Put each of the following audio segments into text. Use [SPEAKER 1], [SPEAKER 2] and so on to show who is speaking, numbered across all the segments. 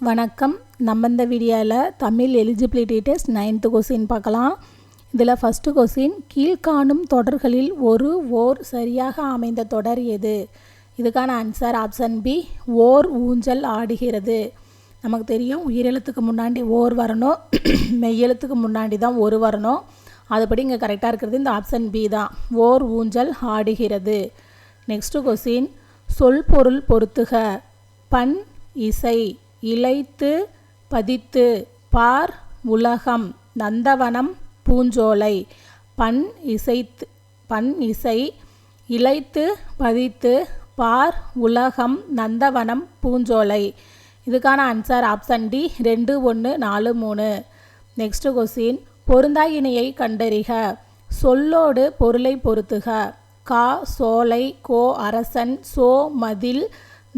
[SPEAKER 1] வணக்கம். நம்ம இந்த வீடியோவில் Tamil eligibility test 9th question பார்க்கலாம். இதில் ஃபஸ்ட்டு கொஸ்டின், கீழ்காணும் தொடர்களில் ஓர் சரியாக அமைந்த தொடர் எது? இதுக்கான ஆன்சர் ஆப்ஷன் பி, ஓர் ஊஞ்சல் ஆடுகிறது. நமக்கு தெரியும் உயிரெழுத்துக்கு முன்னாடி ஓர் வரணும், மெய்யெழுத்துக்கு முன்னாடி தான் ஒரு வரணும். அதுபடி இங்கே கரெக்டாக இருக்கிறது இந்த ஆப்ஷன் பி தான், ஓர் ஊஞ்சல் ஆடுகிறது. நெக்ஸ்ட்டு கொஸ்டின், சொல் பொருள் பொறுத்துக. பண் இசை, இளைத்து பதித்து, பார் உலகம், நந்தவனம் பூஞ்சோலை. பண் இசை இளைத்து பதித்து, பார் உலகம், நந்தவனம் பூஞ்சோலை. இதுக்கான answer option D 2, 1, 4, 3. Next question, பொருந்தா இணையை கண்டறிக. சொல்லோடு பொருளை பொறுத்துக. கா சோலை, கோ அரசன், சோ மதில்,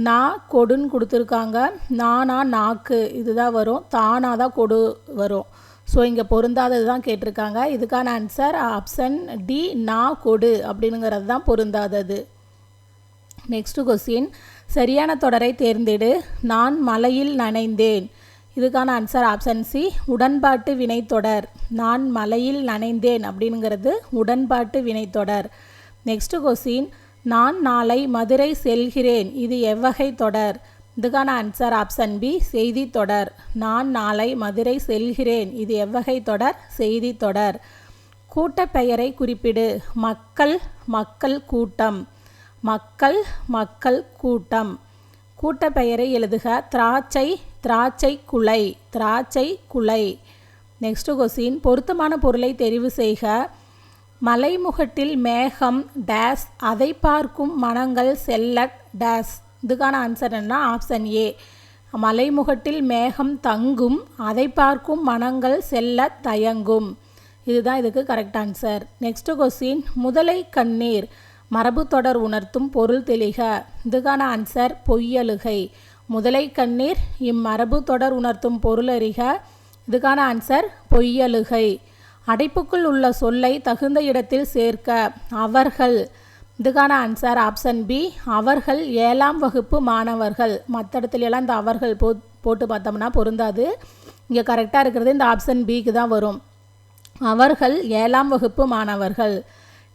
[SPEAKER 1] நா கொடுன்னு கொடுத்துருக்காங்க. நானா நாக்கு, இதுதான் வரும். தானா தான் கொடு வரும். ஸோ இங்கே பொருந்தாதது தான் கேட்டிருக்காங்க. இதுக்கான ஆன்சர் ஆப்ஷன் டி, நா கொடு அப்படிங்கிறது தான் பொருந்தாதது. நெக்ஸ்ட்டு கொஸ்டின், சரியான தொடரை தேர்ந்தெடு. நான் மலையில் நனைந்தேன். இதுக்கான ஆன்சர் ஆப்ஷன் சி, உடன்பாட்டு வினைத்தொடர். நான் மலையில் நனைந்தேன் அப்படிங்கிறது உடன்பாட்டு வினைத்தொடர். நெக்ஸ்ட்டு கொஸ்டின், நான் நாளை மதுரை செல்கிறேன். இது எவ்வகை தொடர்? இதுக்கான ஆன்சர் ஆப்ஷன் பி, செய்தி தொடர். நான் நாளை மதுரை செல்கிறேன். இது எவ்வகை தொடர்? செய்தி தொடர். கூட்ட பெயரை குறிப்பிடு. மக்கள், மக்கள் கூட்டம். மக்கள், மக்கள் கூட்டம். கூட்ட பெயரை எழுதுக. திராட்சை, திராட்சை குலை, திராட்சை குலை. நெக்ஸ்ட் கொஸ்டின், பொருத்தமான பொருளை தெரிவு செய்க. மலைமுகட்டில் மேகம் டேஸ், அதை பார்க்கும் மனங்கள் செல்ல டேஸ். இதுக்கான ஆன்சர் என்ன? ஆப்ஷன் ஏ, மலைமுகட்டில் மேகம் தங்கும், அதை பார்க்கும் மனங்கள் செல்ல தயங்கும். இதுதான் இதுக்கு கரெக்ட் ஆன்சர். நெக்ஸ்ட் கொஸ்டின், முதலை கண்ணீர், மரபு தொடர் உணர்த்தும் பொருள் தெளிக. இதுக்கான ஆன்சர் பொய்யலுகை. முதலை கண்ணீர் இம்மரபு தொடர் உணர்த்தும் பொருள் அறிக. இதுக்கான ஆன்சர் பொய்யலுகை. அடைப்புக்குள் உள்ள சொல்லை தகுந்த இடத்தில் சேர்க்க. அவர்கள். இதுக்கான ஆன்சர் ஆப்ஷன் பி, அவர்கள் 7ஆம் வகுப்பு மாணவர்கள். மற்ற இடத்துலலாம் இந்த அவர்கள் போட்டு பார்த்தோம்னா பொருந்தாது. இங்கே கரெக்டாக இருக்கிறது இந்த ஆப்ஷன் பிக்கு தான் வரும். அவர்கள் 7ஆம் வகுப்பு மாணவர்கள்.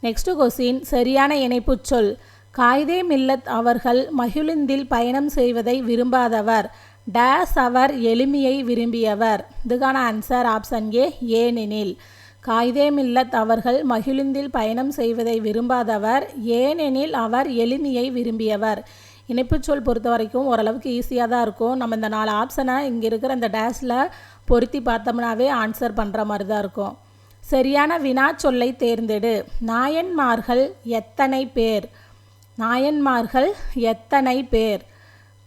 [SPEAKER 1] நெக்ஸ்ட் கொஸ்டின், சரியான இணைப்பு சொல். காயிதே மில்லத் அவர்கள் மகிழுந்தில் பயணம் செய்வதை விரும்பாதவர். டேஸ் அவர் எளிமையை விரும்பியவர். இதுக்கான ஆன்சர் ஆப்ஷன் ஏ, ஏனெனில். காயிதே மில்லத் அவர்கள் மகிழுந்தில் பயணம் செய்வதை விரும்பாதவர், ஏனெனில் அவர் எளிமையை விரும்பியவர். இணைப்புச்சொல் பொறுத்த வரைக்கும் ஓரளவுக்கு ஈஸியாக தான் இருக்கும். நம்ம இந்த 4 ஆப்ஷனை இங்கே இருக்கிற இந்த டேஸில் பொருத்தி பார்த்தோம்னாவே ஆன்சர் பண்ணுற மாதிரி தான் இருக்கும். சரியான வினா சொல்லை தேர்ந்தெடு. நாயன்மார்கள் எத்தனை பேர்? நாயன்மார்கள் எத்தனை பேர்?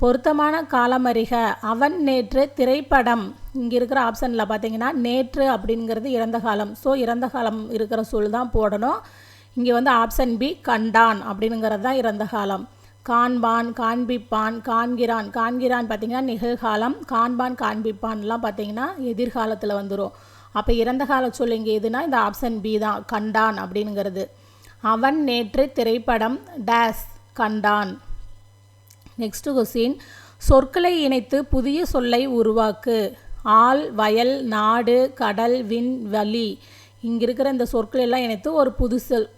[SPEAKER 1] பொருத்தமான காலமறிக. அவன் நேற்று திரைப்படம். இங்கே இருக்கிற ஆப்ஷனில் பார்த்தீங்கன்னா நேற்று அப்படிங்கிறது இறந்த காலம். ஸோ இறந்த காலம் இருக்கிற சொல் தான் போடணும். இங்கே ஆப்ஷன் பி, கண்டான் அப்படிங்கிறது தான் இறந்த காலம். காண்பான், காண்பிப்பான், காண்கிறான். காண்கிறான் பார்த்திங்கன்னா நிகழ்காலம். காண்பான், காண்பிப்பான்லாம் பார்த்திங்கன்னா எதிர்காலத்தில் வந்துடும். அப்போ இறந்த கால சொல் இங்கே எதுனா இந்த ஆப்ஷன் பி தான், கண்டான் அப்படிங்கிறது. அவன் நேற்று திரைப்படம் டேஸ் கண்டான். நெக்ஸ்ட் கொஸ்டின், சொற்களை இணைத்து புதிய சொல்லை உருவாக்கு. ஆல், வயல், நாடு, கடல், விண், வழி. இங்கே இருக்கிற இந்த சொற்கள் எல்லாம் இணைத்து ஒரு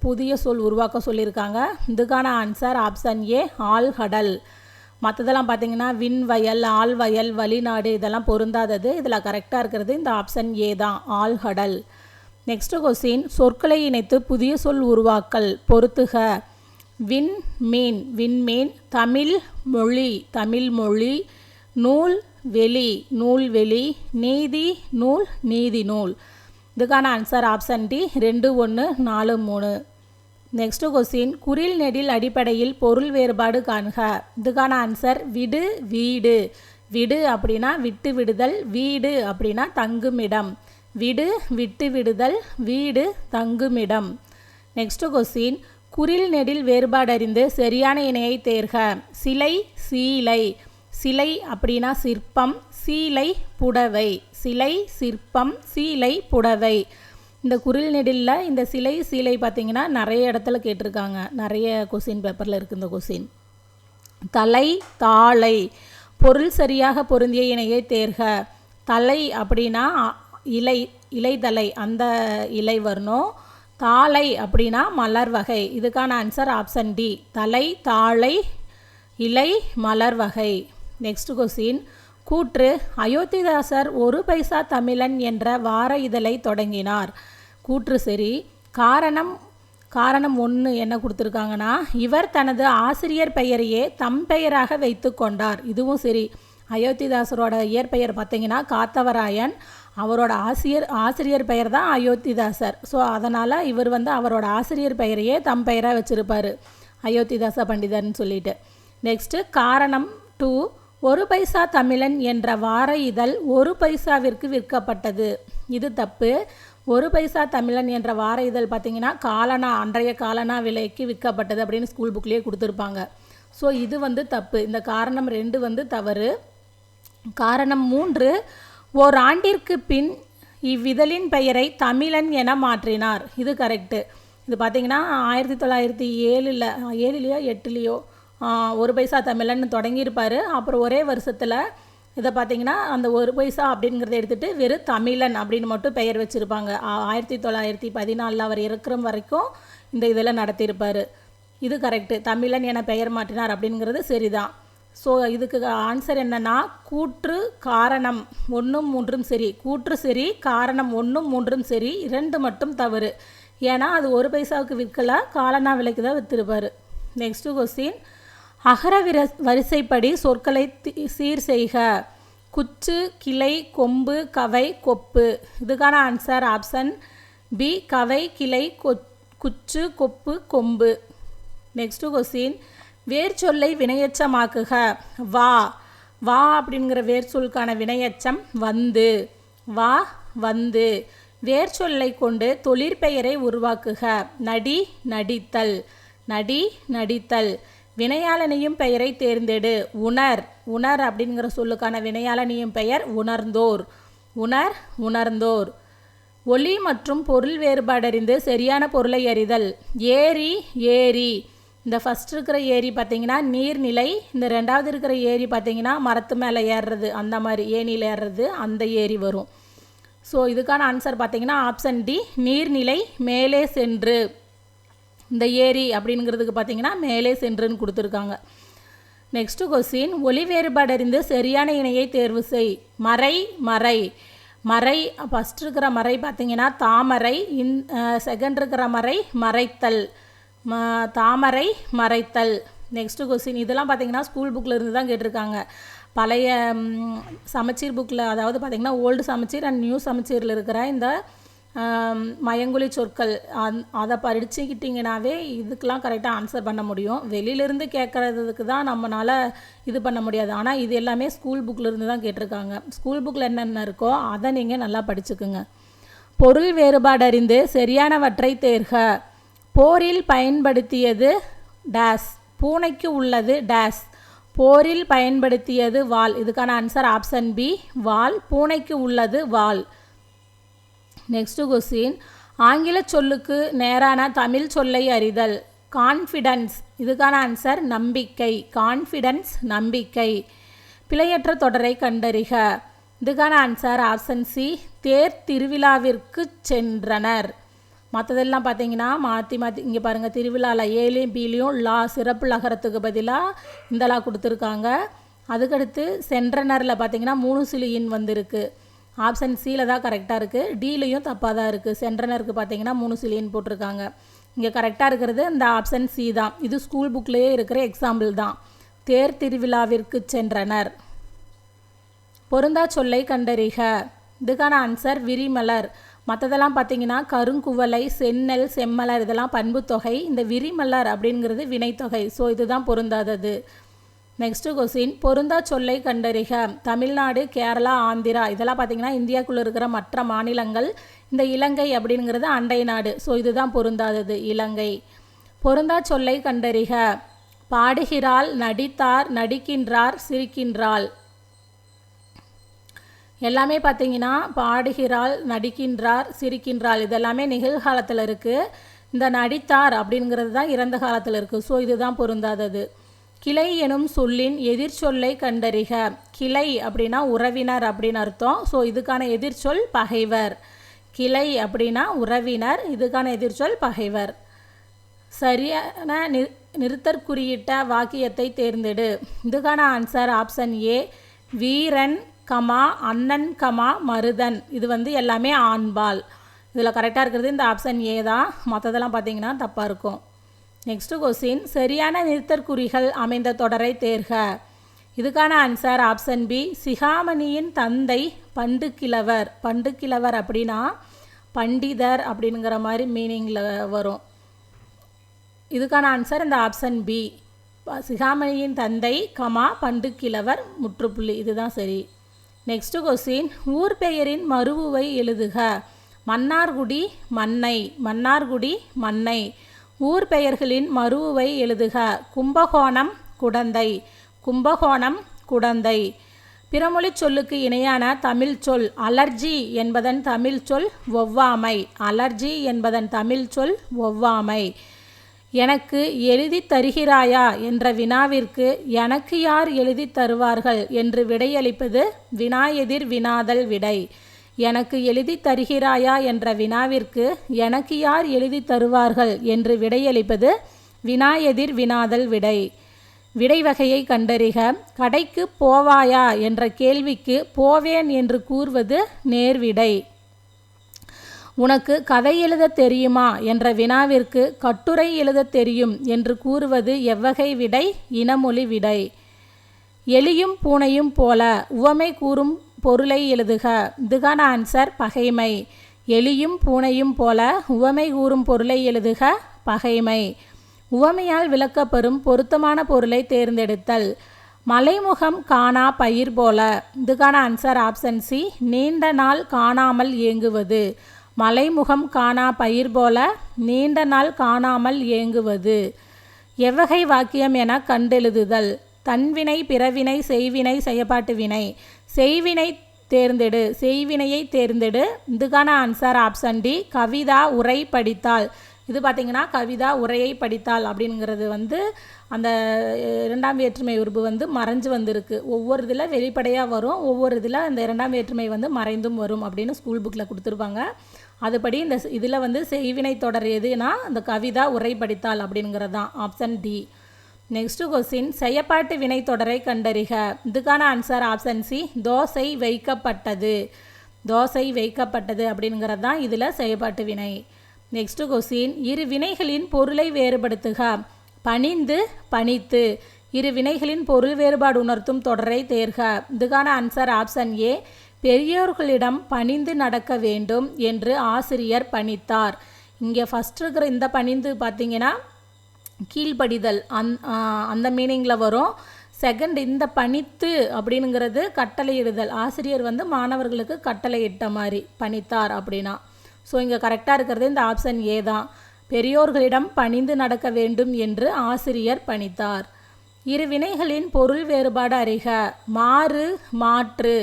[SPEAKER 1] புதிய சொல் உருவாக்க சொல்லியிருக்காங்க. இதுக்கான ஆன்சர் ஆப்ஷன் ஏ, ஆல் கடல். மற்றதெல்லாம் பார்த்தீங்கன்னா விண் வயல், ஆல் வயல், வழிநாடு இதெல்லாம் பொருந்தாதது. இதில் கரெக்டாக இருக்கிறது இந்த ஆப்ஷன் ஏ தான், ஆல் கடல். நெக்ஸ்ட் கொஸ்டின், சொற்களை இணைத்து புதிய சொல் உருவாக்கல். பொறுத்துக. விண்மீன், விண்மீன். தமிழ் மொழி, தமிழ் மொழி. நூல் வெளி, நூல்வெளி. நீதி நூல், நீதி நூல். இதுக்கான answer option D 2, 1, 4, 3. Next question, குறில் நெடில் அடிப்படையில் பொருள் வேறுபாடு காண்க. இதுக்கான ஆன்சர் விடு, வீடு. விடு அப்படின்னா விட்டு விடுதல், வீடு அப்படின்னா தங்குமிடம். விடு, விட்டு விடுதல், வீடு, தங்குமிடம். நெக்ஸ்ட் கொஸ்டின், குறில் நெடில் வேறுபாடறிந்து சரியான இணையை தேர்க. சிலை, சீலை. சிலை அப்படின்னா சிற்பம், சீலை புடவை. சிலை, சிற்பம், சீலை, புடவை. இந்த குறில் நெடிலில் இந்த சிலை, சீலை பார்த்திங்கன்னா நிறைய இடத்துல கேட்டிருக்காங்க. நிறைய கொஸ்டின் பேப்பரில் இருக்குது இந்த கொஸ்டின். தலை, தாளை. பொருள் சரியாக பொருந்திய இணையை தேர்க. தலை அப்படின்னா இலைதலை, அந்த இலை வரணும். தாளை அப்படின்னா மலர் வகை. இதுக்கான ஆன்சர் ஆப்ஷன் டி, தலை, தாளை, இலை, மலர் வகை. Next question. கூற்று. அயோத்திதாசர் 1 பைசா தமிழன் என்ற வார இதழை தொடங்கினார். கூற்று சரி. காரணம் 1 என்ன கொடுத்துருக்காங்கன்னா, இவர் தனது ஆசிரியர் பெயரையே தம் பெயராக வைத்து கொண்டார். இதுவும் சரி. அயோத்திதாசரோட இயற்பெயர் பார்த்தீங்கன்னா காத்தவராயன், அவரோட ஆசிரியர் பெயர் தான் அயோத்திதாசர். ஸோ அதனால் இவர் அவரோட ஆசிரியர் பெயரையே தம் பெயராக வச்சுருப்பார், அயோத்திதாச பண்டிதர்னு சொல்லிட்டு. நெக்ஸ்ட்டு காரணம் 2. 1 பைசா தமிழன் என்ற வார இதழ் 1 பைசாவிற்கு விற்கப்பட்டது. இது தப்பு. 1 பைசா தமிழன் என்ற வார இதழ் பார்த்திங்கன்னா அன்றைய காலனா விலைக்கு விற்கப்பட்டது அப்படின்னு ஸ்கூல் புக்லேயே கொடுத்துருப்பாங்க. ஸோ இது தப்பு. இந்த காரணம் 2 தவறு. காரணம் 3. ஓராண்டிற்கு பின் இவ்விதழின் பெயரை தமிழன் என மாற்றினார். இது கரெக்டு. இது பார்த்திங்கன்னா 1907 8 1 பைசா தமிழன் தொடங்கியிருப்பார். அப்புறம் ஒரே வருஷத்தில் இதை பார்த்திங்கன்னா அந்த 1 பைசா அப்படிங்கிறத எடுத்துகிட்டு வெறும் தமிழன் அப்படின்னு மட்டும் பெயர் வச்சுருப்பாங்க. 1914 அவர் இருக்கிற வரைக்கும் இந்த இதில் நடத்தியிருப்பார். இது கரெக்டு. தமிழன் என பெயர் மாற்றினார் அப்படிங்கிறது சரிதான். ஸோ இதுக்கு ஆன்சர் என்னென்னா கூற்று காரணம் 1 3 சரி. கூற்று சரி, காரணம் 1 3 சரி, 2 மட்டும் தவறு. ஏன்னா அது 1 பைசாவுக்கு விற்கல, காலனா விலைக்கு தான் விற்றுருப்பார். Next question. அகர வரிசைப்படி சொற்களை சீர் செய்க. குச்சு, கிளை, கொம்பு, கவை, கொப்பு. இதுக்கான ஆன்சர் ஆப்ஷன் பி, கவை, கிளை, குச்சு, கொப்பு, கொம்பு. Next question. வேர் சொல்லை வினையெச்சமாக்குக. வா அப்படிங்கிற வேர் சொல்லுக்கான வினையெச்சம் வந்து. வா, வந்து. வேர் சொல்லை கொண்டு தொழிற்பெயரை உருவாக்குக. நடி, நடித்தல். நடி, நடித்தல். வினையாளனையும் பெயரை தேர்ந்தெடு. உணர் அப்படிங்கிற சொல்லுக்கான வினையாளனையும் பெயர் உணர்ந்தோர். உணர்ந்தோர். ஒலி மற்றும் பொருள் வேறுபாடறிந்து சரியான பொருளை அறிதல். ஏரி. இந்த ஃபஸ்ட் இருக்கிற ஏரி பார்த்திங்கன்னா நீர்நிலை, இந்த 2வது இருக்கிற ஏரி பார்த்திங்கன்னா மரத்து மேலே ஏறுறது, அந்த மாதிரி ஏனியில் ஏறுறது, அந்த ஏரி வரும். ஸோ இதுக்கான ஆன்சர் பார்த்திங்கன்னா ஆப்ஷன் டி, நீர்நிலை, மேலே சென்று. இந்த ஏரி அப்படிங்கிறதுக்கு பார்த்திங்கன்னா மேலே சென்றுன்னு கொடுத்துருக்காங்க. Next question. ஒலி வேறுபாடறிந்து சரியான இணையை தேர்வு செய். மறை ஃபஸ்ட் இருக்கிற மறை பார்த்திங்கன்னா தாமரை, செகண்ட் இருக்கிற மறை மறைத்தல். தாமரை, மறைத்தல். Next question. இதெல்லாம் பார்த்திங்கன்னா ஸ்கூல் புக்கில் இருந்து தான் கேட்டிருக்காங்க. பழைய சமச்சீர் புக்கில், அதாவது பார்த்திங்கன்னா ஓல்டு சமச்சீர் அண்ட் நியூ சமச்சீரில் இருக்கிற இந்த மயங்கொலி சொற்கள் அதை படிச்சுக்கிட்டிங்கனாவே இதுக்கெலாம் கரெக்டாக ஆன்சர் பண்ண முடியும். வெளியிலேருந்து கேட்குறதுக்கு தான் நம்மளால் இது பண்ண முடியாது. ஆனால் இது எல்லாமே ஸ்கூல் புக்கில் இருந்து தான் கேட்டிருக்காங்க. ஸ்கூல் புக்கில் என்னென்ன இருக்கோ அதை நீங்கள் நல்லா படிச்சுக்குங்க. பொருள் வேறுபாடு அறிந்து சரியானவற்றை தேர்க. போரில் பயன்படுத்தியது டேஸ். பூனைக்கு உள்ளது டேஸ். போரில் பயன்படுத்தியது வாள். இதுக்கான ஆன்சர் ஆப்ஷன் பி, வாள். பூனைக்கு உள்ளது வாள். Next question. ஆங்கில சொல்லுக்கு நேரான தமிழ் சொல்லை அறிதல். கான்ஃபிடன்ஸ். இதுக்கான ஆன்சர் நம்பிக்கை. கான்ஃபிடன்ஸ், நம்பிக்கை. பிழையற்ற தொடரை கண்டறிக. இதுக்கான ஆன்சர் ஆப்ஷன் சி, தேர் திருவிழாவிற்கு சென்றனர். மற்றதெல்லாம் பார்த்தீங்கன்னா மாற்றி இங்கே பாருங்கள், திருவிழாவில் ஏலையும் பீலையும் சிறப்பு லகரத்துக்கு பதிலாக இந்த லா கொடுத்துருக்காங்க. அதுக்கடுத்து சென்றனரில் பார்த்தீங்கன்னா 3 சிலியின் வந்திருக்கு. ஆப்ஷன் சியில் தான் கரெக்டாக இருக்குது. டிலையும் தப்பாக தான் இருக்குது. சென்றனருக்கு பார்த்தீங்கன்னா 3 சிலியின் போட்டிருக்காங்க. இங்கே கரெக்டாக இருக்கிறது இந்த ஆப்ஷன் சி தான். இது ஸ்கூல் புக்லேயே இருக்கிற எக்ஸாம்பிள் தான். தேர் திருவிழாவிற்கு சென்றனர். பொருந்தா சொல்லை கண்டறிக. இதுக்கான ஆன்சர் விரிமலர். மற்றதெல்லாம் பார்த்தீங்கன்னா கருங்குவலை, செந்நெல், செம்மலர் இதெல்லாம் பண்பு தொகை. இந்த விரிமலர் அப்படிங்கிறது வினைத்தொகை. ஸோ இதுதான் பொருந்தாதது. Next question. பொருந்தா சொல்லை கண்டறிக. தமிழ்நாடு, கேரளா, ஆந்திரா இதெல்லாம் பார்த்திங்கன்னா இந்தியாவுக்குள்ளே இருக்கிற மற்ற மாநிலங்கள். இந்த இலங்கை அப்படிங்கிறது அண்டை நாடு. ஸோ இதுதான் பொருந்தாதது, இலங்கை. பொருந்தா சொல்லை கண்டறிக. பாடுகிறாள், நடித்தார், நடிக்கின்றார், சிரிக்கின்றாள். எல்லாமே பார்த்திங்கன்னா பாடுகிறாள், நடிக்கின்றார், சிரிக்கின்றாள் இதெல்லாமே நிகழ்காலத்தில் இருக்குது. இந்த நடித்தார் அப்படிங்கிறது தான் இறந்த காலத்தில் இருக்குது. ஸோ இதுதான் பொருந்தாதது. கிளை எனும் சொல்லின் எதிர்ச்சொல்லை கண்டறிக. கிளை அப்படின்னா உறவினர் அப்படின்னு அர்த்தம். ஸோ இதுக்கான எதிர்ச்சொல் பகைவர். கிளை அப்படின்னா உறவினர், இதுக்கான எதிர்ச்சொல் பகைவர். சரியான நிறுத்தற்குறியிட்ட வாக்கியத்தை தேர்ந்தெடு. இதுக்கான ஆன்சர் ஆப்ஷன் ஏ, வீரன் கமா அண்ணன் கமா மருதன். இது எல்லாமே ஆண்பால். இதில் கரெக்டாக இருக்கிறது இந்த ஆப்ஷன் ஏ தான். மற்றதெல்லாம் பார்த்தீங்கன்னா தப்பாக இருக்கும். நெக்ஸ்ட் கொஸ்டின், சரியான நிறுத்தற்குறிகள் அமைந்த தொடரை தேர்க. இதுக்கான ஆன்சர் ஆப்ஷன் பி, சிகாமணியின் தந்தை பண்டுக்கிழவர். பண்டுக்கிழவர் அப்படின்னா பண்டிதர் அப்படிங்கிற மாதிரி மீனிங்கில் வரும். இதுக்கான ஆன்சர் இந்த ஆப்ஷன் பி, சிகாமணியின் தந்தை கமா பண்டுக்கிழவர் முற்றுப்புள்ளி. இதுதான் சரி. நெக்ஸ்ட் கொஸ்டின், ஊர் பெயரின் மறுவுவை எழுதுக. மன்னார்குடி மன்னை. மன்னார்குடி மன்னை. ஊர் பெயர்களின் மறுவுவை எழுதுக. கும்பகோணம் குடந்தை. கும்பகோணம் குடந்தை. பிறமொழி சொல்லுக்கு இணையான தமிழ் சொல் அலர்ஜி என்பதன் தமிழ் சொல் ஒவ்வாமை. அலர்ஜி என்பதன் தமிழ் சொல் ஒவ்வாமை. எனக்கு எழுதி தருகிறாயா என்ற வினாவிற்கு எனக்கு யார் எழுதி தருவார்கள் என்று விடையளிப்பது வினாயெதிர் வினாதல் விடை. எனக்கு எழுதி தருகிறாயா என்ற வினாவிற்கு எனக்கு யார் எழுதி தருவார்கள் என்று விடையளிப்பது வினாயெதிர் வினாதல் விடை. விடை வகையை கண்டறிக. கடைக்கு போவாயா என்ற கேள்விக்கு போவேன் என்று கூறுவது நேர்விடை. உனக்கு கதை எழுத தெரியுமா என்ற வினாவிற்கு கட்டுரை எழுத தெரியும் என்று கூறுவது எவ்வகை விடை? இனமொழி விடை. எலியும் பூனையும் போல உவமை கூறும் பொருளை எழுதுக. இதுக்கான ஆன்சர் பகைமை. எலியும் பூனையும் போல உவமை கூறும் பொருளை எழுதுக. பகைமை. உவமையால் விளக்கப்பெறும் பொருத்தமான பொருளை தேர்ந்தெடுத்தல். மலைமுகம் காணா பயிர் போல. இதுக்கான ஆன்சர் ஆப்ஷன் சி, நீண்ட நாள் காணாமல் ஏங்குவது. மலைமுகம் காணா பயிர் போல நீண்ட நாள் காணாமல் ஏங்குவது. எவ்வகை வாக்கியம் என கண்டெழுதுதல். தன்வினை, பிறவினை, செய்வினை, செயப்பாட்டு வினை. செய்வினை தேர்ந்தெடு. செய்வினையை தேர்ந்தெடு. இதுக்கான ஆன்சர் ஆப்ஷன் டி, கவிதா உரை படித்தாள். இது பார்த்திங்கன்னா கவிதா உரையை படித்தாள் அப்படிங்கிறது அந்த இரண்டாம் வேற்றுமை உருபு மறைஞ்சு வந்திருக்கு. ஒவ்வொரு இதில் வெளிப்படையாக வரும், ஒவ்வொரு இதில் அந்த இரண்டாம் வேற்றுமை மறைந்தும் வரும் அப்படின்னு ஸ்கூல் புக்கில் கொடுத்துருப்பாங்க. அதுபடி இந்த இதில் செய்வினை தொடர் எதுனா அந்த கவிதா உரை படித்தாள் அப்படிங்கிறது தான் ஆப்ஷன் டி. நெக்ஸ்ட் கொஸ்டின், செயப்பாட்டு வினை தொடரை கண்டறிக. இதுக்கான ஆன்சர் ஆப்ஷன் சி, தோசை வைக்கப்பட்டது. தோசை வைக்கப்பட்டது அப்படிங்கிறது தான் இதில் செயப்பாட்டு வினை. நெக்ஸ்ட் கொஸ்டின், இரு வினைகளின் பொருளை வேறுபடுத்துக. பணிந்து பணித்து. இரு வினைகளின் பொருள் வேறுபாடு உணர்த்தும் தொடரை தேர்க. இதுக்கான ஆன்சர் ஆப்ஷன் ஏ, பெரியோர்களிடம் பணிந்து நடக்க வேண்டும் என்று ஆசிரியர் பணித்தார். இங்கே ஃபஸ்ட் இருக்கிற இந்த பணிந்து பார்த்தீங்கன்னா கீழ்ப்படிதல் அந்த மீனிங்கில் வரும். செகண்ட் இந்த பணித்து அப்படிங்கிறது கட்டளையிடுதல். ஆசிரியர் மாணவர்களுக்கு கட்டளையிட்ட மாதிரி பணித்தார் அப்படின்னா. ஸோ இங்கே கரெக்டாக இருக்கிறது இந்த ஆப்ஷன் ஏ தான். பெரியோர்களிடம் பணிந்து நடக்க வேண்டும் என்று ஆசிரியர் பணித்தார். இரு வினைகளின் பொருள் வேறுபாடு அறிக. மாறு மாற்று.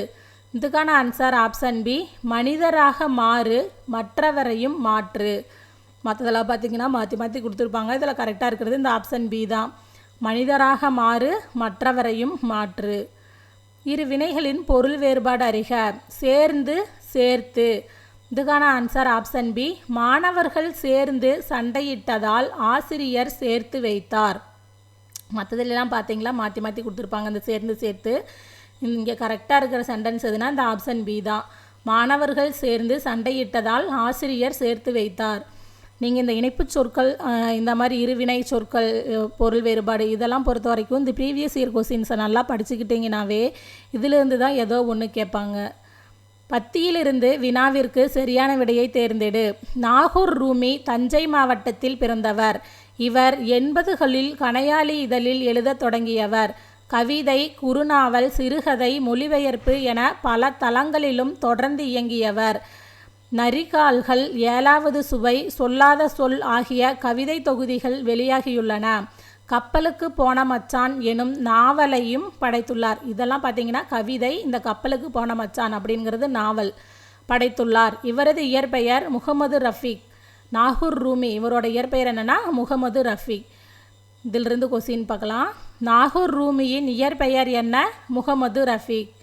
[SPEAKER 1] இதுக்கான ஆன்சர் ஆப்ஷன் பி, மனிதராக மாறு மற்றவரையும் மாற்று. மற்றதெல்லாம் பார்த்திங்கன்னா மாற்றி மாற்றி கொடுத்துருப்பாங்க. இதில் கரெக்டாக இருக்கிறது இந்த ஆப்ஷன் பி தான். மனிதராக மாறு மற்றவரையும் மாற்று. இரு வினைகளின் பொருள் வேறுபாடு அறிக. சேர்ந்து சேர்த்து. இதுக்கான ஆன்சர் ஆப்ஷன் பி, மாணவர்கள் சேர்ந்து சண்டையிட்டதால் ஆசிரியர் சேர்த்து வைத்தார். மற்றதுலாம் பார்த்தீங்களா மாற்றி மாற்றி கொடுத்துருப்பாங்க அந்த சேர்ந்து சேர்த்து. இங்கே கரெக்டாக இருக்கிற சென்டென்ஸ் எதுனா இந்த ஆப்ஷன் பி தான். மாணவர்கள் சேர்ந்து சண்டையிட்டதால் ஆசிரியர் சேர்த்து வைத்தார். நீங்கள் இந்த இணைப்பு சொற்கள் இந்த மாதிரி இருவினை சொற்கள் பொருள் வேறுபாடு இதெல்லாம் பொறுத்த வரைக்கும் இந்த ப்ரீவியஸ் இயர் கொஸ்டின்ஸை நல்லா படிச்சுக்கிட்டிங்கனாவே இதிலிருந்து தான் ஏதோ ஒன்று கேட்பாங்க. பத்தியிலிருந்து வினாவிற்கு சரியான விடையை தேர்ந்தெடு. நாகூர் ரூமி தஞ்சை மாவட்டத்தில் பிறந்தவர். இவர் 80களில் கணையாளி இதழில் எழுதத் தொடங்கியவர். கவிதை, குறுநாவல், சிறுகதை, மொழிபெயர்ப்பு என பல தளங்களிலும் தொடர்ந்து இயங்கியவர். நரிகால்கள், 7வது சுவை, சொல்லாத சொல் ஆகிய கவிதை தொகுதிகள் வெளியாகியுள்ளன. கப்பலுக்கு போன மச்சான் எனும் நாவலையும் படைத்துள்ளார். இதெல்லாம் பார்த்தீங்கன்னா கவிதை, இந்த கப்பலுக்கு போன மச்சான் அப்படிங்கிறது நாவல் படைத்துள்ளார். இவரது இயற்பெயர் முகமது ரஃபீக். நாகூர் ரூமி இவரோட இயற்பெயர் என்னென்னா முகமது ரஃபீக். இதிலிருந்து கொஸ்டின் பார்க்கலாம். நாகூர் ரூமியின் இயற்பெயர் என்ன? முகமது ரஃபீக்.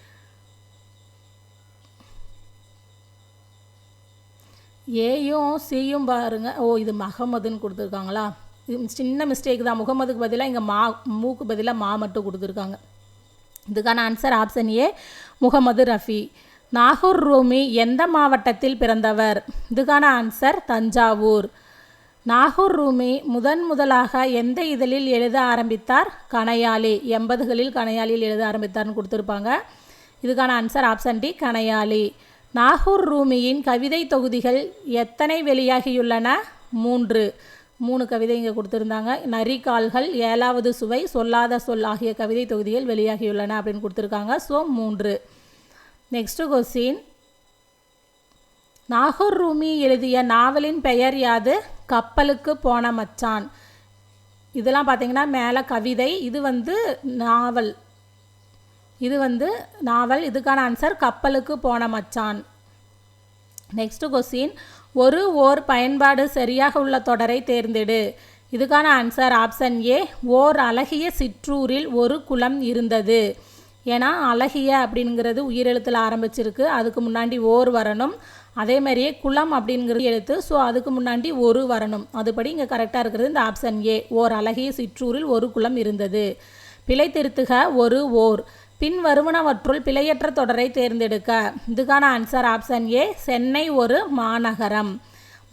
[SPEAKER 1] ஏயும் சியும் பாருங்க. ஓ, இது மஹமதுன்னு கொடுத்துருக்காங்களா? இது சின்ன மிஸ்டேக் தான். முகமதுக்கு பதிலாக இங்கே மூக்கு பதிலாக மட்டும் கொடுத்துருக்காங்க. இதுக்கான answer option A, Mohammed Rafi. Nagore Rumi எந்த மாவட்டத்தில் பிறந்தவர்? இதுக்கான ஆன்சர் தஞ்சாவூர். நாகூர் ரூமி முதலாக எந்த இதழில் எழுத ஆரம்பித்தார்? கணையாளி. 80களில் கணையாளியில் எழுத ஆரம்பித்தார்னு கொடுத்துருப்பாங்க. இதுக்கான ஆன்சர் ஆப்ஷன் டி, கணையாளி. நாகூர் ரூமியின் கவிதை தொகுதிகள் எத்தனை வெளியாகியுள்ளன? 3 கவிதை இங்கே கொடுத்துருந்தாங்க. நரிக்கால்கள், 7வது சுவை, சொல்லாத சொல் ஆகிய கவிதை தொகுதிகள் வெளியாகியுள்ளன அப்படின்னு கொடுத்துருக்காங்க. So 3. Next question, Nagore Rumi எழுதிய நாவலின் பெயர் யாது? கப்பலுக்கு போன மச்சான். இதெல்லாம் பார்த்தீங்கன்னா மேலே கவிதை, இது நாவல். நாவல். இதுக்கான ஆன்சர் கப்பலுக்கு போன மச்சான். நெக்ஸ்ட் கொஸ்டின், ஓர் பயன்பாடு சரியாக உள்ள தொடரை தேர்ந்தெடு. இதுக்கான ஆன்சர் ஆப்ஷன் ஏ, ஓர் அழகிய சிற்றூரில் ஒரு குளம் இருந்தது. ஏன்னா அழகிய அப்படிங்கிறது உயிரெழுத்தில் ஆரம்பிச்சிருக்கு, அதுக்கு முன்னாடி ஓர் வரணும். அதே மாதிரியே குளம் அப்படிங்கிறது எழுத்து, ஸோ அதுக்கு முன்னாடி ஒரு வரணும். அதுபடி இங்கே கரெக்டாக இருக்கிறது இந்த ஆப்ஷன் ஏ, ஓர் அழகிய சிற்றூரில் ஒரு குளம் இருந்தது. பிழை திருத்துக. ஓர். பின் வருவனவற்றுள் பிழையற்ற தொடரை தேர்ந்தெடுக்க. இதுக்கான ஆன்சர் ஆப்ஷன் ஏ, சென்னை ஒரு மாநகரம்.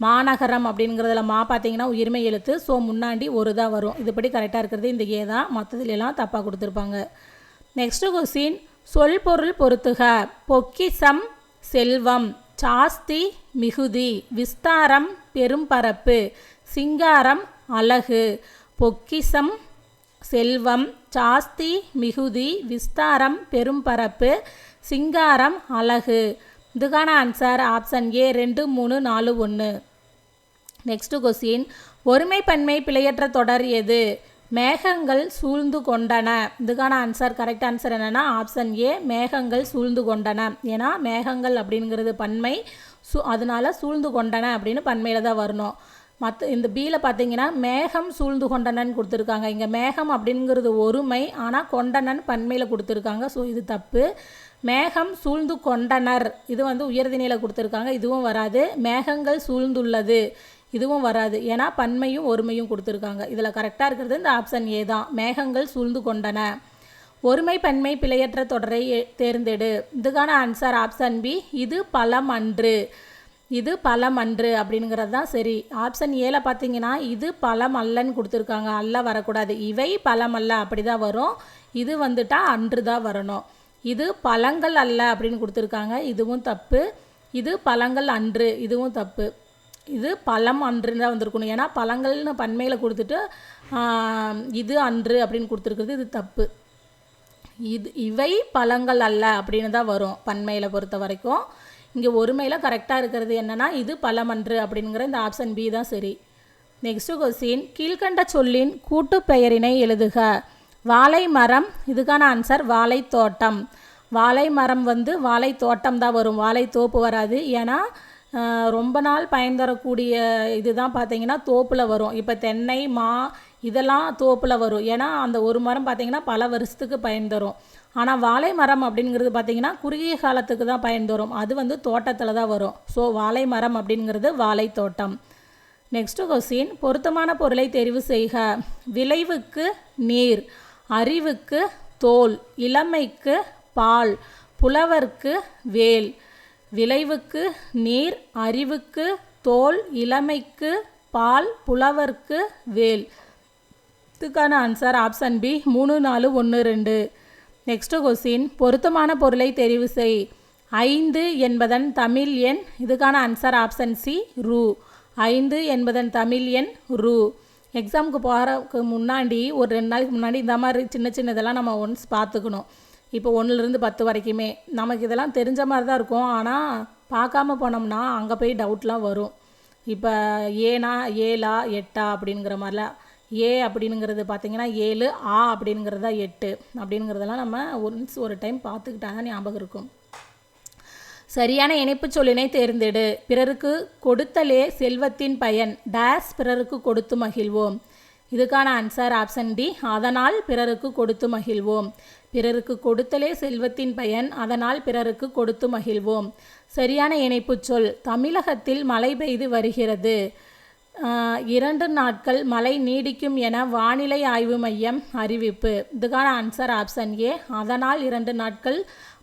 [SPEAKER 1] மாநகரம் அப்படிங்கிறதுல பார்த்தீங்கன்னா உயிர்மை எழுத்து, ஸோ முன்னாடி ஒரு தான் வரும். இதுபடி கரெக்டாக இருக்கிறது இந்த ஏ தான், மற்றதுலாம் தப்பாக கொடுத்துருப்பாங்க. நெக்ஸ்ட் கொஸ்டின், சொல் பொருள் பொறுத்துக. பொக்கிசம் செல்வம், சாஸ்தி மிகுதி, விஸ்தாரம் பெரும்பரப்பு, சிங்காரம் அழகு. பொக்கிசம் செல்வம், சாஸ்தி மிகுதி, விஸ்தாரம் பெரும்பரப்பு, சிங்காரம் அழகு. இதுக்கான ஆன்சர் ஆப்ஷன் ஏ, 2, 3, 4, 1. நெக்ஸ்ட் கொஸ்டின், ஒருமை பன்மை பிழையற்ற தொடர் எது? மேகங்கள் சூழ்ந்து கொண்டன. இதுக்கான ஆன்சர் கரெக்ட் ஆன்சர் என்னென்னா ஆப்ஷன் ஏ, மேகங்கள் சூழ்ந்து கொண்டன. ஏன்னா மேகங்கள் அப்படிங்கிறது பன்மை, அதனால சூழ்ந்து கொண்டன அப்படின்னு பன்மையில் தான் வரணும். இந்த பியில் பார்த்தீங்கன்னா மேகம் சூழ்ந்து கொண்டனன்னு கொடுத்துருக்காங்க. இங்கே மேகம் அப்படிங்கிறது ஒருமை, ஆனால் கொண்டனன் பன்மையில் கொடுத்துருக்காங்க. ஸோ இது தப்பு. மேகம் சூழ்ந்து கொண்டனர், இது உயர்திணையில் கொடுத்துருக்காங்க, இதுவும் வராது. மேகங்கள் சூழ்ந்துள்ளது, இதுவும் வராது. ஏன்னா பன்மையும் ஒருமையும் கொடுத்துருக்காங்க. இதில் கரெக்டாக இருக்கிறது இந்த ஆப்ஷன் ஏ தான், மேகங்கள் சூழ்ந்து கொண்டன. ஒருமை பன்மை பிழையற்ற தொடரை தேர்ந்தெடு. இதுக்கான ஆன்சர் ஆப்ஷன் பி, இது பழம் அன்று. இது பழம் அன்று அப்படிங்கிறது தான் சரி. ஆப்ஷன் ஏல பார்த்தீங்கன்னா இது பழம் அல்லன்னு கொடுத்துருக்காங்க, அல்ல வரக்கூடாது. இவை பழம் அல்ல அப்படி தான் வரும். இது அன்று தான் வரணும். இது பழங்கள் அல்ல அப்படின்னு கொடுத்துருக்காங்க, இதுவும் தப்பு. இது பழங்கள் அன்று, இதுவும் தப்பு. இது பழம் அன்றுன்னு தான் வந்திருக்கணும். ஏன்னா பழங்கள்னு பன்மையில் கொடுத்துட்டு இது அன்று அப்படின்னு கொடுத்துருக்குறது, இது தப்பு. இவை பழங்கள் அல்ல அப்படின்னு தான் வரும் பன்மையில் பொறுத்த வரைக்கும். இங்கே ஒருமையில் கரெக்டாக இருக்கிறது என்னென்னா இது பழமன்று அப்படிங்கிற இந்த ஆப்ஷன் பி தான் சரி. நெக்ஸ்ட் கொஸ்டின், கீழ்கண்ட சொல்லின் கூட்டு பெயரினை எழுதுக. வாழை மரம், இதுக்கான ஆன்சர் வாழை தோட்டம். வாழை மரம் வாழை தோட்டம் தான் வரும், வாழை தோப்பு வராது. ஏன்னா ரொம்ப நாள் பயன் தரக்கூடிய இதுதான் பார்த்தீங்கன்னா தோப்பில் வரும். இப்போ தென்னை, மா இதெல்லாம் தோப்பில் வரும். ஏன்னா அந்த ஒரு மரம் பார்த்திங்கன்னா பல வருஷத்துக்கு பயன் தரும். ஆனால் வாழை மரம் அப்படிங்கிறது பார்த்திங்கன்னா குறுகிய காலத்துக்கு தான் பயன் தரும், அது தோட்டத்தில் தான் வரும். ஸோ வாழை மரம் அப்படிங்கிறது வாழை தோட்டம். நெக்ஸ்ட் கொஸ்டின், பொருத்தமான பொருளை தெரிவு செய்க. விளைவுக்கு நீர், அறிவுக்கு தோல், இளமைக்கு பால், புலவர்க்கு வேல். விளைவுக்கு நீர், அறிவுக்கு தோல், இளமைக்கு பால், புலவர்க்கு வேல். இதுக்கான answer option B, 3, 4, 1, 2. Next question, பொருத்தமான பொருளை தெரிவு செய். 5 என்பதன் தமிழ் எண். இதுக்கான ஆன்சர் ஆப்ஷன் சி, ரூ. 5 என்பதன் தமிழ் எண் ரூ. எக்ஸாமுக்கு போகிறதுக்கு முன்னாடி ஒரு 2 நாளைக்கு முன்னாடி இந்த மாதிரி சின்ன சின்னதெல்லாம் நம்ம ஒன்ஸ் பார்த்துக்கணும். இப்போ 1லேருந்து 10 வரைக்குமே நமக்கு இதெல்லாம் தெரிஞ்ச மாதிரி தான் இருக்கும். ஆனால் பார்க்காம போனோம்னா அங்கே போய் டவுட்லாம் வரும். இப்போ ஏனா 7ஆ 8ஆ அப்படிங்கிற மாதிரிலாம். ஏ அப்படிங்கிறது பார்த்திங்கன்னா 7, ஆ அப்படிங்கிறதா 8 அப்படிங்கிறதெல்லாம் நம்ம ஒன்ஸ் ஒரு டைம் பார்த்துக்கிட்டா தான் ஞாபகம் இருக்கும். சரியான இணைப்பு சொல்லினை தேர்ந்தெடு. பிறருக்கு கொடுத்தலே செல்வத்தின் பயன் டேஸ் பிறருக்கு கொடுத்து மகிழ்வோம். இதுக்கான ஆன்சர் ஆப்ஷன் டி, அதனால் பிறருக்கு கொடுத்து மகிழ்வோம். பிறருக்கு கொடுத்தலே செல்வத்தின் பயன், அதனால் பிறருக்கு கொடுத்து மகிழ்வோம். சரியான இணைப்புச் சொல். தமிழகத்தில் மழை பெய்து வருகிறது. 2 நாட்கள் மழை நீடிக்கும் என வானிலை ஆய்வு மையம் அறிவிப்பு. இதுக்கான ஆன்சர் ஆப்ஷன் ஏ, அதனால் 2 நாட்கள்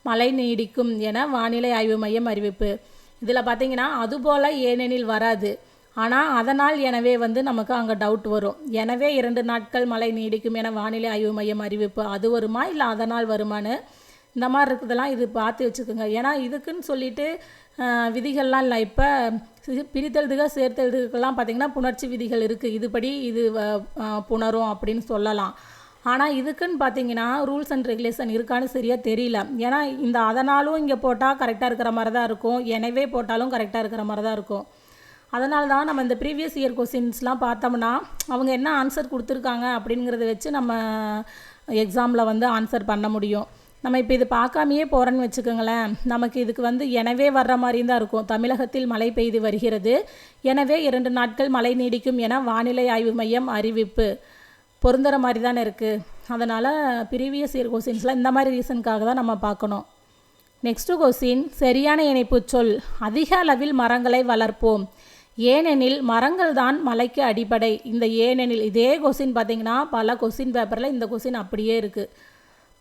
[SPEAKER 1] மழை நீடிக்கும் என வானிலை ஆய்வு மையம் அறிவிப்பு. இதில் பார்த்தீங்கன்னா அதுபோல் ஏனெனில் வராது, ஆனால் அதனால் எனவே நமக்கு அங்கே டவுட் வரும். எனவே 2 நாட்கள் மழை நீடிக்கும் என வானிலை ஆய்வு மையம் அறிவிப்பு, அது வருமா இல்லை அதனால் வருமானு இந்த மாதிரி இருக்குதெல்லாம் இது பார்த்து வச்சுக்கோங்க. ஏன்னா இதுக்குன்னு சொல்லிட்டு விதிகள்லாம் இல்லை. இப்போ பிரித்தெழுதுக சேர்த்தெழுதுக்கெல்லாம் பார்த்திங்கன்னா புணர்ச்சி விதிகள் இருக்குது. இதுபடி இது புணரும் அப்படின்னு சொல்லலாம். ஆனால் இதுக்குன்னு பார்த்தீங்கன்னா ரூல்ஸ் அண்ட் ரெகுலேஷன் இருக்கான்னு சரியாக தெரியல. ஏன்னா இந்த அதனாலும் இங்கே போட்டால் கரெக்டாக இருக்கிற மாதிரி தான் இருக்கும், எனவே போட்டாலும் கரெக்டாக இருக்கிற மாதிரி தான் இருக்கும். அதனால தான் நம்ம இந்த ப்ரீவியஸ் இயர் கொஸ்டின்ஸ்லாம் பார்த்தோம்னா அவங்க என்ன ஆன்சர் கொடுத்துருக்காங்க அப்படிங்கிறத வச்சு நம்ம எக்ஸாமில் ஆன்சர் பண்ண முடியும். நம்ம இப்போ இது பார்க்காமையே போகிறோன்னு வச்சுக்கோங்களேன், நமக்கு இதுக்கு எனவே வர்ற மாதிரி தான் இருக்கும். தமிழகத்தில் மழை பெய்து வருகிறது, எனவே 2 நாட்கள் மழை நீடிக்கும் என வானிலை ஆய்வு மையம் அறிவிப்பு பொருந்துகிற மாதிரி தானே இருக்குது. அதனால் ப்ரீவியஸ் இயர் கொஸ்டின்ஸில் இந்த மாதிரி ரீசனுக்காக தான் நம்ம பார்க்கணும். நெக்ஸ்ட்டு கொஸ்டின், சரியான இணைப்பு சொல். அதிக அளவில் மரங்களை வளர்ப்போம், ஏனெனில் மரங்கள் தான் மலைக்கு அடிப்படை. இந்த ஏனெனில் இதே கொஸ்டின் பார்த்திங்கன்னா பல கொஸ்டின் பேப்பரில் இந்த கொஸ்டின் அப்படியே இருக்குது.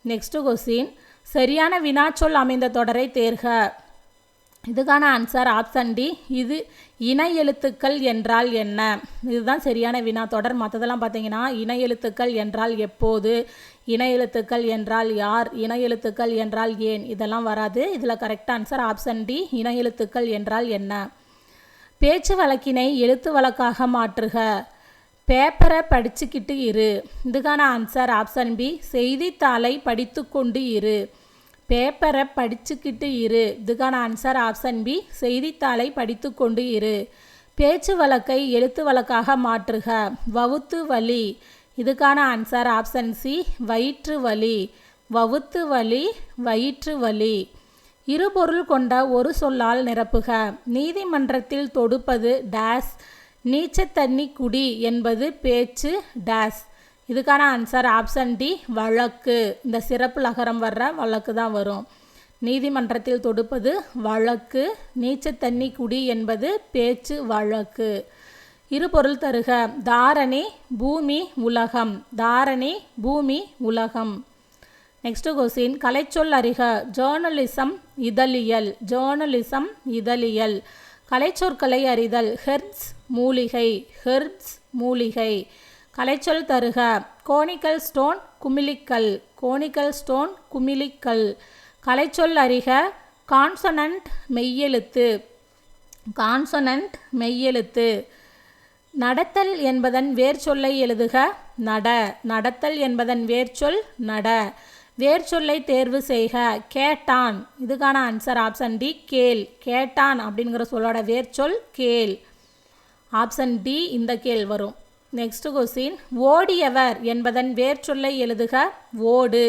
[SPEAKER 1] நெக்ஸ்ட்டு கொஸ்டின், சரியான வினாச்சொல் அமைந்த தொடரை தேர்க. இதுக்கான ஆன்சர் ஆப்ஷன் டி, இது இணை எழுத்துக்கள் என்றால் என்ன. இதுதான் சரியான வினா தொடர். மற்றதெல்லாம் பார்த்தீங்கன்னா இணை எழுத்துக்கள் என்றால் எப்போது, இணை எழுத்துக்கள் என்றால் யார், இணை எழுத்துக்கள் என்றால் ஏன், இதெல்லாம் வராது. இதில் கரெக்ட் ஆன்சர் ஆப்ஷன் டி, இணை எழுத்துக்கள் என்றால் என்ன. பேச்சு வழக்கினை எழுத்து வழக்காக மாற்றுக. பேப்பரை படிச்சுக்கிட்டு இரு. இதுக்கான ஆன்சர் ஆப்ஷன் பி, செய்தித்தாளை படித்து கொண்டு இரு. பேப்பரை படிச்சுக்கிட்டு இரு. இதுக்கான ஆன்சர் ஆப்ஷன் பி, செய்தித்தாளை படித்து கொண்டு இரு. பேச்சு வழக்கை எழுத்து வழக்காக மாற்றுக. வவுத்து வலி. இதுக்கான ஆன்சர் ஆப்ஷன் சி, வயிற்று வலி. வவுத்து வலி, வயிற்று வலி. இருபொருள் கொண்ட ஒரு சொல்லால் நிரப்புக. நீதிமன்றத்தில் தொடுப்பது டேஸ், நீச்சத்தண்ணி குடி என்பது பேச்சு டேஸ். இதுக்கான ஆன்சர் ஆப்ஷன் டி, வழக்கு. இந்த சிறப்பு லகரம் வர்ற வழக்கு தான் வரும். நீதிமன்றத்தில் தொடுப்பது வழக்கு, நீச்சத்தண்ணி குடி என்பது பேச்சு வழக்கு. இருபொருள் தருக. தாரணி, பூமி, உலகம். தாரணி, பூமி, உலகம். நெக்ஸ்ட் கொஸ்டின், கலைச்சொல் அறிக. ஜேர்னலிசம், இதழியல். ஜேர்னலிசம், இதழியல். கலைச்சொற்களை அறிதல். ஹெர்ப்ஸ், மூலிகை. ஹெர்ப்ஸ், மூலிகை. கலைச்சொல் தருக. கோனிக்கல் ஸ்டோன், குமிழிக்கல். கோனிக்கல் ஸ்டோன், குமிழிக்கல். கலைச்சொல் அறிக. கான்சனன்ட், மெய்யெழுத்து. கான்சனன்ட், மெய்யெழுத்து. நடத்தல் என்பதன் வேர்ச்சொல்லை எழுதுக. நட. நடத்தல் என்பதன் வேர்ச்சொல் நட. வேர்ச்சொல்லை தேர்வு செய்க. கேட்டான். இதுக்கான ஆன்சர் ஆப்ஷன் டி, கேள். கேட்டான் அப்படிங்கிற சொல்லோட வேர்ச்சொல் கேள். ஆப்ஷன் டி இந்த கேள் வரும். நெக்ஸ்ட் கொஸ்டின், ஓடியவர் என்பதன் வேர்ச்சொல்லை எழுதுக. ஓடு.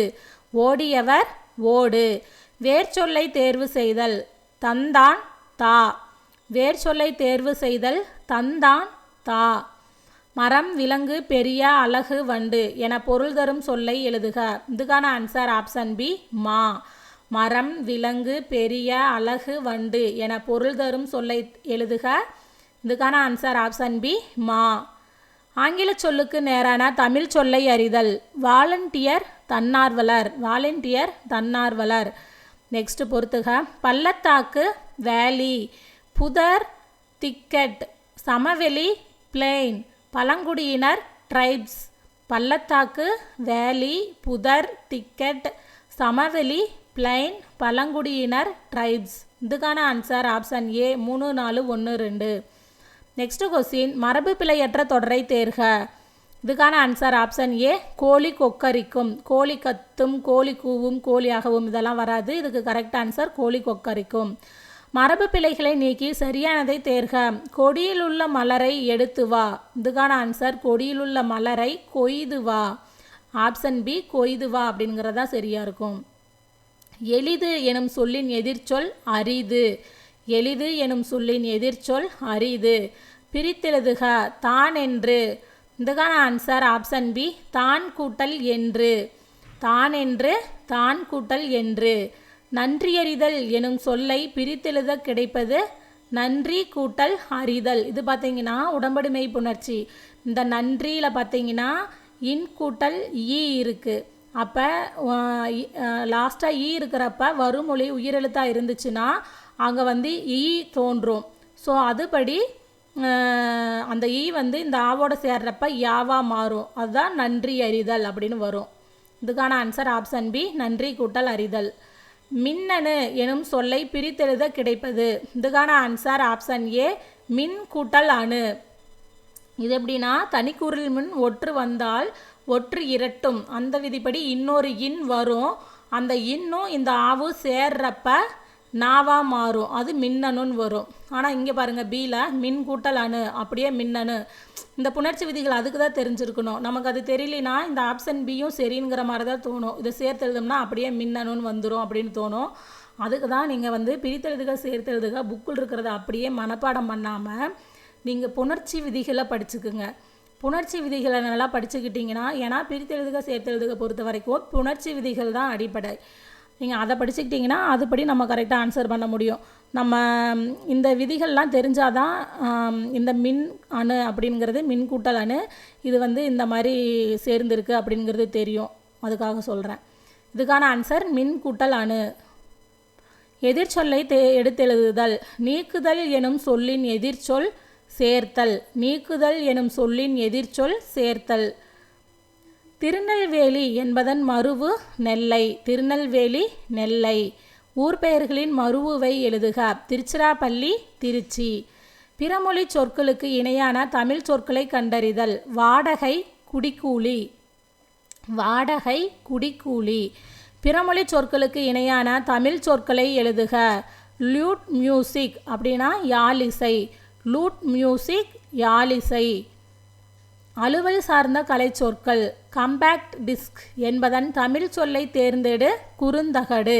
[SPEAKER 1] ஓடியவர், ஓடு. வேர்ச்சொல்லை தேர்வு செய்தல். தந்தான், தா. வேர்ச்சொல்லை தேர்வு செய்தல். தந்தான், தா. மரம், விலங்கு, பெரிய, அழகு, வண்டு என பொருள் தரும் சொல்லை எழுதுக. இதுக்கான ஆன்சர் ஆப்ஷன் பி, மா. மரம், விலங்கு, பெரிய, அழகு, வண்டு என பொருள் தரும் சொல்லை எழுதுக. இதுக்கான ஆன்சர் ஆப்ஷன் பி, மா. ஆங்கில சொல்லுக்கு நேரான தமிழ் சொல்லை அறிதல். வாலண்டியர், தன்னார்வலர். வாலண்டியர், தன்னார்வலர். நெக்ஸ்ட் பொறுத்துக. பள்ளத்தாக்கு, வேலி. புதர், திக்கெட். சமவெளி, பிளெயின். பழங்குடியினர், ட்ரைப்ஸ். பள்ளத்தாக்கு, வேலி, புதர், திக்கெட், சமவெளி, பிளைன், பழங்குடியினர், ட்ரைப்ஸ். இதுக்கான ஆன்சர் ஆப்ஷன் ஏ 3, 4, 1, 2. நெக்ஸ்ட் கொஸ்டின், மரபு பிழையற்ற தொடரை தேர்க. இதுக்கான ஆன்சர் ஆப்ஷன் ஏ, கோழி கொக்கரிக்கும். கோழி கத்தும், கோழி கூவும், கோழியாகவும் இதெல்லாம் வராது. இதுக்கு கரெக்ட் ஆன்சர் கோழி கொக்கரிக்கும். மரபு பிழைகளை நீக்கி சரியானதை தேர்க. கொடியிலுள்ள மலரை எடுத்து வா. இதுக்கான ஆன்சர் கொடியிலுள்ள மலரை கொய்து வா. ஆப்ஷன் பி, கொய்து வா அப்படிங்கிறதா சரியாக இருக்கும். எளிது எனும் சொல்லின் எதிர்ச்சொல் அரிது. எளிது எனும் சொல்லின் எதிர்ச்சொல் அரிது. பிரித்தெழுதுக. தான் என்று. இதுக்கான ஆன்சர் ஆப்ஷன் பி தான் கூட்டல் என்று. தான் என்று, தான் கூட்டல் என்று. நன்றியறிதல் எனும் சொல்லை பிரித்தெழுத கிடைப்பது நன்றி கூட்டல் அறிதல். இது பார்த்தீங்கன்னா உடம்படுமை புணர்ச்சி. இந்த நன்றியில் பார்த்தீங்கன்னா இன் கூட்டல் ஈ இருக்குது. அப்போ லாஸ்ட்டாக ஈ இருக்கிறப்ப வருமொழி உயிரெழுத்தாக இருந்துச்சுன்னா அங்கே வந்து ஈ தோன்றும். ஸோ அதுபடி அந்த ஈ வந்து இந்த ஆவோட சேர்றப்ப யாவா மாறும். அதுதான் நன்றி அறிதல் அப்படின்னு வரும். இதுக்கான ஆன்சர் ஆப்ஷன் பி நன்றி கூட்டல் அறிதல். மின்னணு எனும் சொல்லை பிரித்தெழுத கிடைப்பது. இதுக்கான ஆன்சர் ஆப்ஷன் ஏ மின் கூட்டல் அணு. இது எப்படின்னா தனிக்குறில் முன் ஒற்று வந்தால் ஒற்று இரட்டும். அந்த விதிப்படி இன்னொரு இன் வரும். அந்த இன்னும் இந்த ஆவும் சேர்றப்ப நாவா மாறும். அது மின்னணுன்னு வரும். ஆனால் இங்கே பாருங்கள் பியில் மின் கூட்டல் அணு அப்படியே மின்னணு. இந்த புணர்ச்சி விதிகள் அதுக்கு தான் தெரிஞ்சிருக்கணும். நமக்கு அது தெரியலனா இந்த ஆப்ஷன் பியும் சரிங்கிற மாதிரி தான் தோணும். இதை சேர்த்து எழுதோம்னா அப்படியே மின்னணுன்னு வந்துடும் அப்படின்னு தோணும். அதுக்கு தான் நீங்கள் வந்து பிரித்தெழுதுக சேர்த்தெழுதுக புக்கில் இருக்கிறத அப்படியே மனப்பாடம் பண்ணாமல் நீங்கள் புணர்ச்சி விதிகளை படிச்சுக்குங்க. புணர்ச்சி விதிகளை நல்லா படிச்சுக்கிட்டிங்கன்னா, ஏன்னா பிரித்தெழுதுக சேர்த்தெழுதுக பொறுத்த வரைக்கும் புணர்ச்சி விதிகள் தான் அடிப்படை. நீங்கள் அதை படிச்சுக்கிட்டிங்கன்னா அதுபடி நம்ம கரெக்டாக ஆன்சர் பண்ண முடியும். நம்ம இந்த விதிகள்லாம் தெரிஞ்சால் தான் இந்த மின் அணு அப்படிங்கிறது மின் கூட்டல் அணு இது வந்து இந்த மாதிரி சேர்ந்துருக்கு அப்படிங்கிறது தெரியும். அதுக்காக சொல்கிறேன். இதுக்கான ஆன்சர் மின் கூட்டல் அணு. எதிர்ச்சொல்லை எடுத்தெழுதுதல். நீக்குதல் எனும் சொல்லின் எதிர்ச்சொல் சேர்த்தல். நீக்குதல் எனும் சொல்லின் எதிர்ச்சொல் சேர்த்தல். திருநெல்வேலி என்பதன் மருவு நெல்லை. திருநெல்வேலி நெல்லை. ஊர் பெயர்களின் மருவுவை எழுதுக. திருச்சிராப்பள்ளி திருச்சி. பிறமொழி சொற்களுக்கு இணையான தமிழ் சொற்களை கண்டறிதல். வாடகை குடிக்கூலி. வாடகை குடிக்கூலி. பிறமொழி சொற்களுக்கு இணையான தமிழ் சொற்களை எழுதுக. ல்யூட் மியூசிக் அப்படின்னா யாழிசை. லூட் மியூசிக் யாழிசை. அலுவல் சார்ந்த கலை சொற்கள். கம்பேக்ட் டிஸ்க் என்பதன் தமிழ் சொல்லை தேர்ந்தெடு குறுந்தகடு.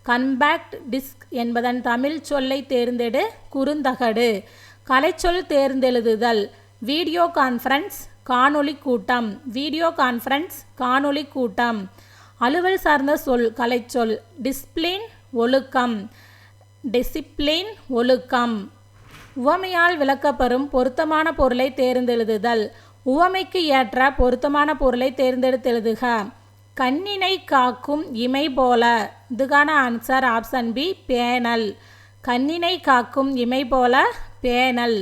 [SPEAKER 1] கம்பேக்ட் டிஸ்க் என்பதன் தமிழ் சொல்லை தேர்ந்தெடு குறுந்தகடு. கலைச்சொல் தேர்ந்தெழுதுதல். வீடியோ கான்ஃபரன்ஸ் காணொளி கூட்டம். வீடியோ கான்ஃபரன்ஸ் காணொளி கூட்டம். அலுவல் சார்ந்த சொல் கலைச்சொல். டிசிப்ளின் ஒழுக்கம். டிசிப்ளின் ஒழுக்கம். உவமையால் விளக்கப்பெறும் பொருத்தமான பொருளை தேர்ந்தெழுதுதல். உவமைக்கு ஏற்ற பொருத்தமான பொருளை தேர்ந்தெடுத்தெழுதுக. கண்ணினை காக்கும் இமை போல. இதுக்கான ஆன்சர் ஆப்ஷன் பி பேனல். கண்ணினை காக்கும் இமை போல பேனல்.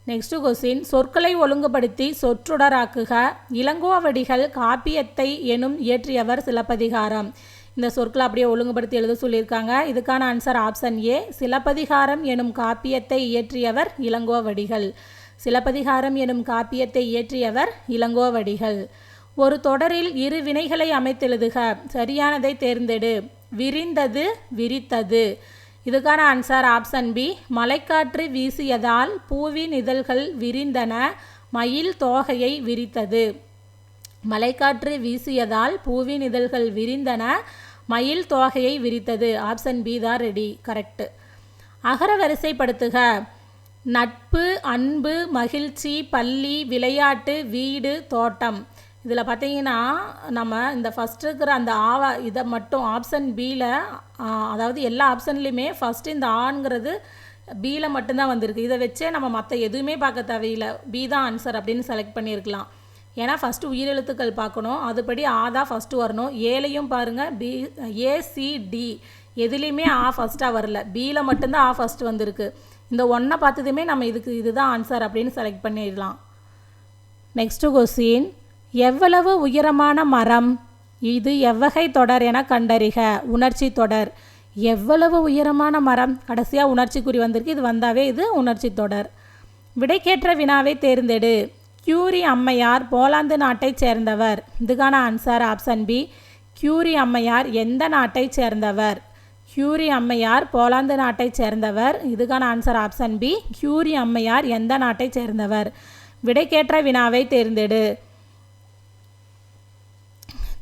[SPEAKER 1] Next question. சொற்களை ஒழுங்குபடுத்தி சொற்றொடராக்குக. இளங்கோவடிகள் காப்பியத்தை எனும் இயற்றியவர் சிலப்பதிகாரம். இந்த சொற்களை அப்படியே ஒழுங்குபடுத்தி எழுத சொல்லியிருக்காங்க. இதுக்கான ஆன்சர் ஆப்ஷன் ஏ சிலப்பதிகாரம் எனும் காப்பியத்தை இயற்றியவர் இளங்கோவடிகள். சிலப்பதிகாரம் எனும் காப்பியத்தை இயற்றியவர் இளங்கோவடிகள். ஒரு தொடரில் இரு வினைகளை அமைத்தெழுதுக. சரியானதை தேர்ந்தெடு. விரிந்தது விரித்தது. இதுக்கான ஆன்சர் ஆப்ஷன் பி மலைக்காற்று வீசியதால் பூவின் இதழ்கள் விரிந்தன மயில் தோகையை விரித்தது. மலைக்காற்று வீசியதால் பூவின் இதழ்கள் விரிந்தன மயில் தோகையை விரித்தது. ஆப்ஷன் பி தான் ரெடி கரெக்டு. அகர வரிசைப்படுத்துக. நட்பு அன்பு மகிழ்ச்சி பள்ளி விளையாட்டு வீடு தோட்டம். இதில் பார்த்தீங்கன்னா நம்ம இந்த ஃபஸ்ட்டு இருக்கிற அந்த ஆவா இதை மட்டும் ஆப்ஷன் பியில் அதாவது எல்லா ஆப்ஷன்லேயுமே ஃபஸ்ட்டு இந்த ஆங்கிறது பியில் மட்டும்தான் வந்திருக்கு. இதை வச்சே நம்ம மற்ற எதுவுமே பார்க்க தேவையில்லை. பி தான் ஆன்சர் அப்படின்னு செலக்ட் பண்ணியிருக்கலாம். ஏன்னா ஃபஸ்ட்டு உயிரெழுத்துக்கள் பார்க்கணும். அதுபடி ஆ தான் ஃபஸ்ட்டு வரணும். ஏலையும் பாருங்கள் பி ஏசிடி எதுலேயுமே ஆ ஃபஸ்ட்டாக வரல. பியில் மட்டும்தான் ஆ ஃபஸ்ட்டு வந்திருக்கு. இந்த ஒன்றை பார்த்ததுமே நம்ம இதுதான் ஆன்சர் அப்படின்னு செலக்ட் பண்ணிடலாம். Next question. எவ்வளவு உயரமான மரம்? இது எவ்வகை தொடர் என கண்டறிக. உணர்ச்சி தொடர். எவ்வளவு உயரமான மரம் கடைசியாக உணர்ச்சி குறி வந்திருக்கு. இது வந்தாவே இது உணர்ச்சி தொடர். விடைக்கேற்ற வினாவை தேர்ந்தெடு. கியூரி அம்மையார் போலாந்து நாட்டைச் சேர்ந்தவர். இதுக்கான ஆன்சர் ஆப்ஷன் பி கியூரி அம்மையார் எந்த நாட்டைச் சேர்ந்தவர்? கியூரி அம்மையார் போலாந்து நாட்டைச் சேர்ந்தவர். இதுக்கான ஆன்சர் ஆப்ஷன் பி கியூரி அம்மையார் எந்த நாட்டைச் சேர்ந்தவர்? விடைக்கேற்ற வினாவை தேர்ந்தெடு.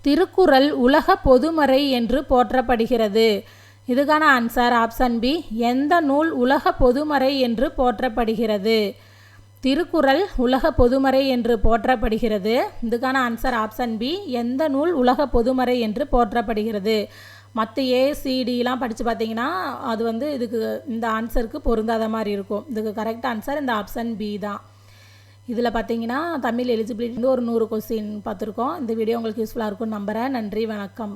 [SPEAKER 1] திருக்குறள் உலக பொதுமறை என்று போற்றப்படுகிறது. இதுக்கான ஆன்சர் ஆப்ஷன் பி எந்த நூல் உலக பொதுமறை என்று போற்றப்படுகிறது? திருக்குறள் உலக பொதுமறை என்று போற்றப்படுகிறது. இதுக்கான ஆன்சர் ஆப்ஷன் பி. எந்த நூல் உலக பொதுமறை என்று போற்றப்படுகிறது? மற்ற ஏசிடிலாம் படித்து பார்த்தீங்கன்னா அது வந்து இதுக்கு இந்த ஆன்சருக்கு பொருந்தாத மாதிரி இருக்கும். இதுக்கு கரெக்ட் ஆன்சர் இந்த ஆப்ஷன் பி தான். இதில் பார்த்தீங்கன்னா தமிழ் எலிஜிபிலிட்டி ஒரு 100 கொஸ்டின் பார்த்துருக்கோம். இந்த வீடியோ உங்களுக்கு யூஸ்ஃபுல்லாக இருக்கும்னு நம்புகிறேன். நன்றி, வணக்கம்.